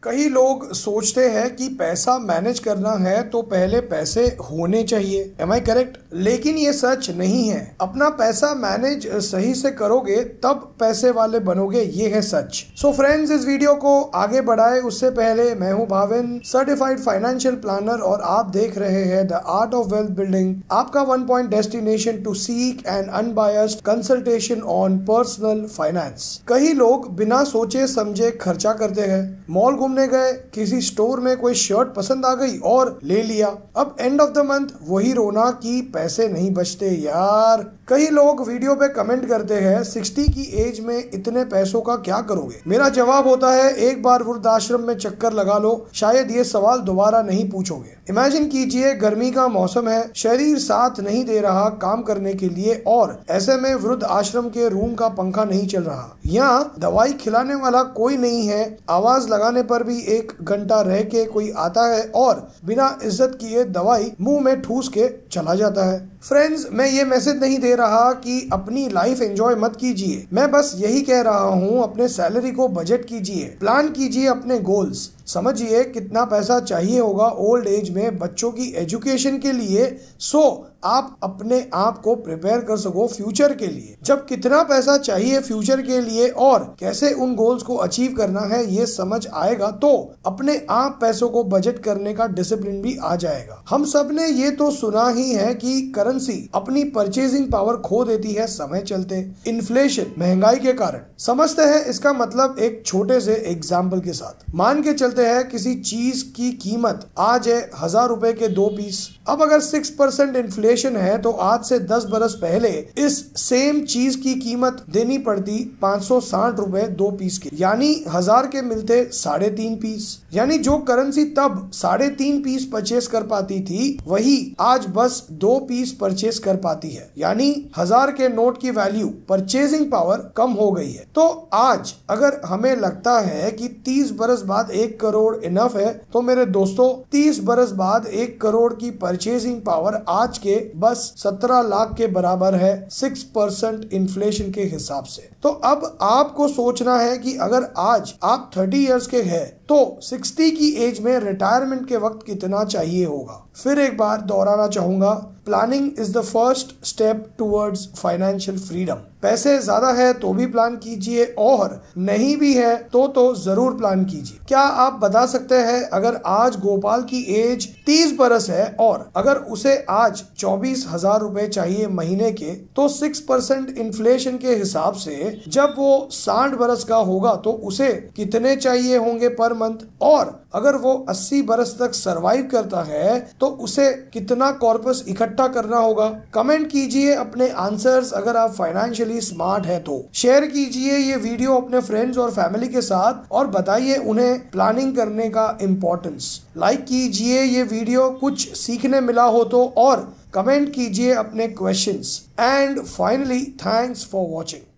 कई लोग सोचते हैं कि पैसा मैनेज करना है तो पहले पैसे होने चाहिए। Am I correct? लेकिन ये सच नहीं है। अपना पैसा मैनेज सही से करोगे तब पैसे वाले बनोगे, ये है सच। सो फ्रेंड्स, इस वीडियो को आगे बढ़ाए उससे पहले मैं हूं भाविन, सर्टिफाइड फाइनेंशियल प्लानर, और आप देख रहे हैं the art of wealth building, आपका one point destination to seek an unbiased consultation on personal finance. कई लोग बिना सोचे समझे खर्चा करते हैं। मॉल घूमने गए, किसी स्टोर में कोई शर्ट पसंद आ गई और ले लिया। अब एंड ऑफ द मंथ वही रोना कि पैसे नहीं बचते यार। कई लोग वीडियो पे कमेंट करते हैं 60 की एज में इतने पैसों का क्या करोगे। मेरा जवाब होता है एक बार वृद्धाश्रम में चक्कर लगा लो, शायद ये सवाल दोबारा नहीं पूछोगे। इमेजिन कीजिए गर्मी का मौसम है, शरीर साथ नहीं दे रहा काम करने के लिए, और ऐसे में वृद्ध आश्रम के रूम का पंखा नहीं चल रहा, यहाँ दवाई खिलाने वाला कोई नहीं है, आवाज लगाने पर भी 1 घंटा रह के कोई आता है और बिना इज्जत किए दवाई मुंह में ठूस के चला जाता है। फ्रेंड्स, मैं ये मैसेज नहीं दे रहा कि अपनी लाइफ एंजॉय मत कीजिए, मैं बस यही कह रहा हूँ अपने सैलरी को बजट कीजिए, प्लान कीजिए अपने गोल्स, समझिए कितना पैसा चाहिए होगा ओल्ड एज में बच्चों की एजुकेशन के लिए, सो आप अपने आप को प्रिपेयर कर सको फ्यूचर के लिए। जब कितना पैसा चाहिए फ्यूचर के लिए और कैसे उन गोल्स को अचीव करना है ये समझ आएगा तो अपने आप पैसों को बजट करने का डिसिप्लिन भी आ जाएगा। हम सब ने ये तो सुना ही है कि करेंसी अपनी परचेजिंग पावर खो देती है समय चलते, इन्फ्लेशन, महंगाई के कारण। समझते हैं इसका मतलब एक छोटे से एग्जाम्पल के साथ। मान के चलते हैं किसी चीज की कीमत आज है 1000 रुपए के 2 पीस। अब अगर 6% इन्फ्लेशन है तो आज से 10 बरस पहले इस सेम चीज की कीमत देनी पड़ती 560 रुपए 2 पीस की, यानी 1000 के मिलते 3.5 पीस। यानी जो करेंसी तब 3.5 पीस परचेस कर पाती थी वही आज बस 2 पीस परचेस कर पाती है, यानी 1000 के नोट की वैल्यू, परचेजिंग पावर कम हो गई है। तो आज अगर हमें लगता है कि 30 बरस बाद 1 करोड़ इनफ है, तो मेरे दोस्तों 30 बरस बाद 1 करोड़ की परचेजिंग पावर आज के बस 17 लाख के बराबर है 6% इन्फ्लेशन के हिसाब से। तो अब आपको सोचना है कि अगर आज आप 30 इयर्स के हैं तो 60 की एज में रिटायरमेंट के वक्त कितना चाहिए होगा। फिर एक बार दोहराना चाहूंगा, planning is the first step towards financial freedom. पैसे ज्यादा है तो भी प्लान कीजिए और नहीं भी है तो जरूर प्लान कीजिए। क्या आप बता सकते हैं अगर आज गोपाल की एज 30 बरस है और अगर उसे आज 24,000 रुपए चाहिए महीने के, तो 6% इन्फ्लेशन के हिसाब से जब वो 60 बरस का होगा तो उसे कितने चाहिए होंगे पर मंथ, और अगर वो 80 बरस तक सरवाइव करता है तो उसे कितना कॉर्पस इकट्ठा करना होगा। कमेंट कीजिए अपने आंसर्स। अगर आप फाइनेंशियली स्मार्ट है तो शेयर कीजिए ये वीडियो अपने फ्रेंड्स और फैमिली के साथ और बताइए उन्हें प्लानिंग करने का इम्पोर्टेंस। लाइक कीजिए ये वीडियो, कुछ सीखने मिला हो तो, और कमेंट कीजिए अपने questions. And finally, thanks for watching.